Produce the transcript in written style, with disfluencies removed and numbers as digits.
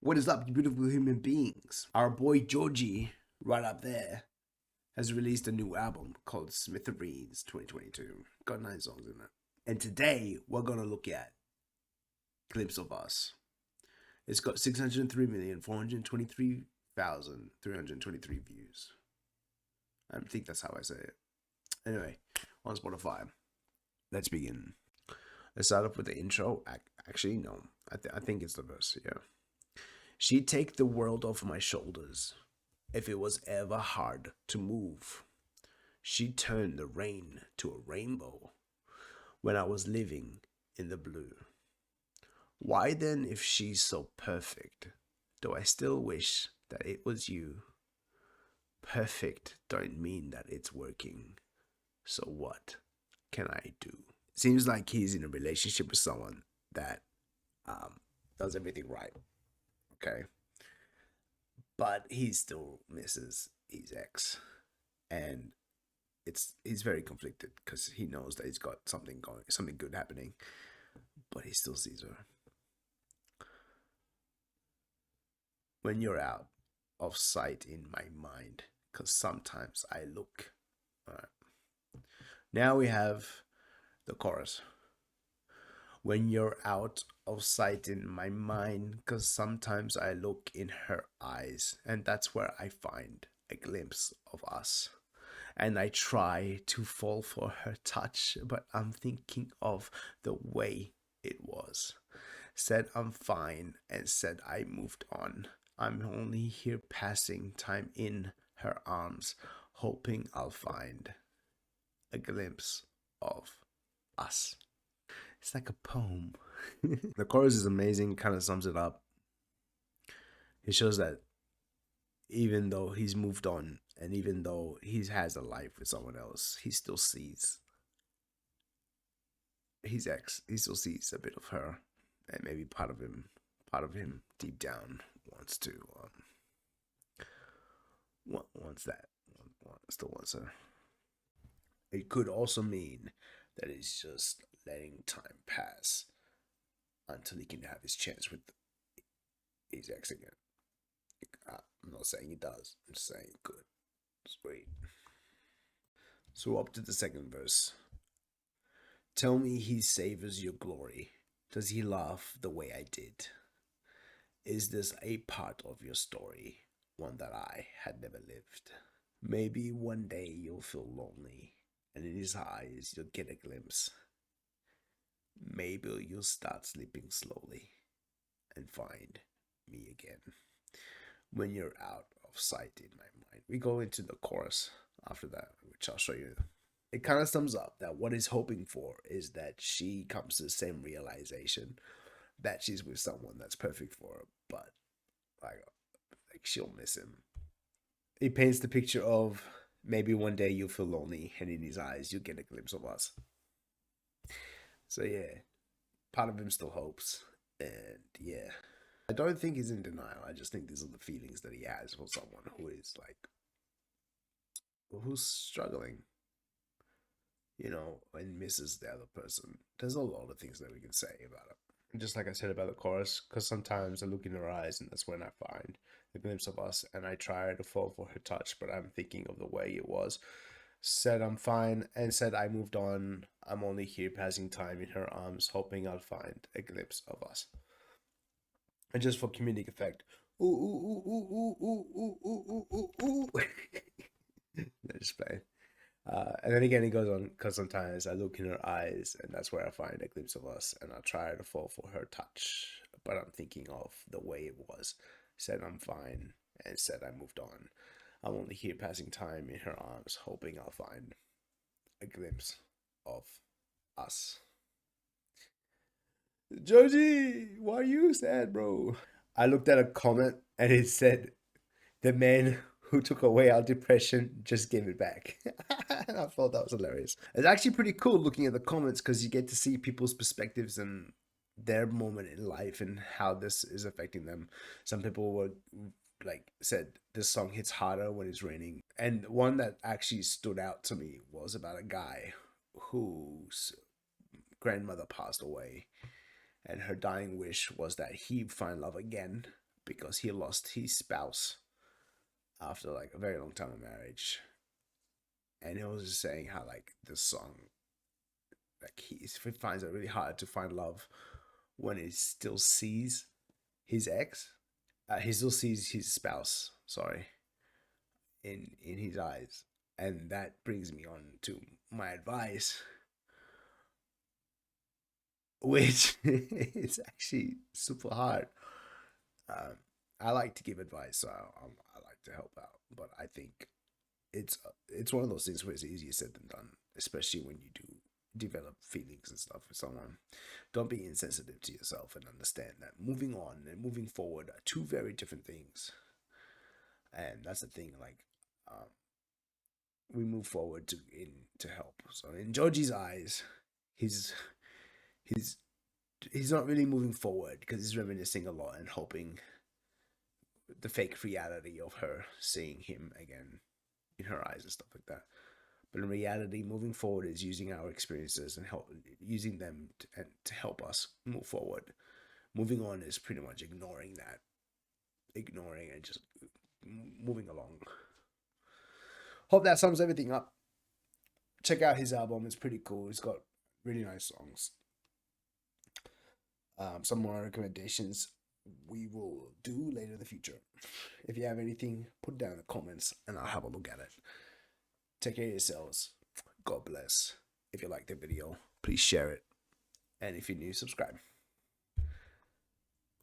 What is up, you beautiful human beings? Our boy JOJI, right up there, has released a new album called Smithereens 2022. Got 9 songs in it. And today, we're gonna look at Glimpse of Us. It's got 603,423,323 views. I think that's how I say it. Anyway, on Spotify. Let's begin. Let's start off with the intro. Actually, no. I think it's the verse, yeah. She'd take the world off my shoulders if it was ever hard to move. She'd turn the rain to a rainbow when I was living in the blue. Why then, if she's so perfect, do I still wish that it was you? Perfect don't mean that it's working. So what can I do? Seems like he's in a relationship with someone that does everything right. Okay. But he still misses his ex. And he's very conflicted because he knows that he's got something good happening. But he still sees her. When you're out of sight in my mind, because sometimes I look. All right. Now we have the chorus. When you're out of sight in my mind, because sometimes I look in her eyes, and that's where I find a glimpse of us. And I try to fall for her touch, but I'm thinking of the way it was. Said I'm fine and said I moved on. I'm only here passing time in her arms, hoping I'll find a glimpse of us. It's like a poem. The chorus is amazing, kind of sums it up. It shows that even though he's moved on and even though he has a life with someone else, he still sees his ex. He still sees a bit of her, and maybe part of him deep down wants to still wants her. It could also mean that he's just letting time pass until he can have his chance with his ex again. I'm not saying he does. I'm just saying it could. Sweet. So up to the second verse. Tell me he savors your glory. Does he laugh the way I did? Is this a part of your story, one that I had never lived? Maybe one day you'll feel lonely, and in his eyes you'll get a glimpse. Maybe you'll start sleeping slowly and find me again when you're out of sight in my mind. We go into the chorus after that, which I'll show you. It kind of sums up that what he's hoping for is that she comes to the same realization that she's with someone that's perfect for her, but like she'll miss him. He paints the picture of maybe one day you'll feel lonely, and in his eyes you'll get a glimpse of us. So yeah, part of him still hopes, and yeah. I don't think he's in denial. I just think these are the feelings that he has for someone who is who's struggling, and misses the other person. There's a lot of things that we can say about it. And just like I said about the chorus, because sometimes I look in her eyes and that's when I find a glimpse of us, and I try to fall for her touch, but I'm thinking of the way it was. Said I'm fine and said I moved on. I'm only here passing time in her arms, hoping I'll find a glimpse of us. And just for comedic effect, ooh ooh ooh ooh ooh ooh ooh ooh ooh ooh. Just play. And then again, he goes on, because sometimes I look in her eyes, and that's where I find a glimpse of us, and I try to fall for her touch, but I'm thinking of the way it was. Said I'm fine and said I moved on. I'm only here passing time in her arms, hoping I'll find a glimpse of us. JOJI, why are you sad, bro? I looked at a comment and it said, the man who took away our depression just gave it back. And I thought that was hilarious. It's actually pretty cool looking at the comments, because you get to see people's perspectives and their moment in life and how this is affecting them. Some people were said this song hits harder when it's raining. And one that actually stood out to me was about a guy whose grandmother passed away, and her dying wish was that he find love again, because he lost his spouse after like a very long time of marriage. And he was just saying how like this song, like he finds it really hard to find love when he still sees his ex, he still sees his spouse, sorry, in his eyes. And that brings me on to my advice, which is actually super hard. Um, I like to give advice, so I like to help out, but I think it's one of those things where it's easier said than done, especially when you do develop feelings and stuff with someone. Don't be insensitive to yourself and understand that moving on and moving forward are two very different things. And that's the thing, like, we move forward to help. So in Joji's eyes, he's he's he's not really moving forward because he's reminiscing a lot and hoping the fake reality of her seeing him again in her eyes and stuff like that. But in reality, moving forward is using our experiences and using them to help us move forward. Moving on is pretty much ignoring that, ignoring and just moving along. Hope that sums everything up. Check out his album; it's pretty cool. He's got really nice songs. Some more recommendations we will do later in the future. If you have anything, put it down in the comments and I'll have a look at it. Take care of yourselves. God bless. If you like the video, please share it. And if you're new, subscribe.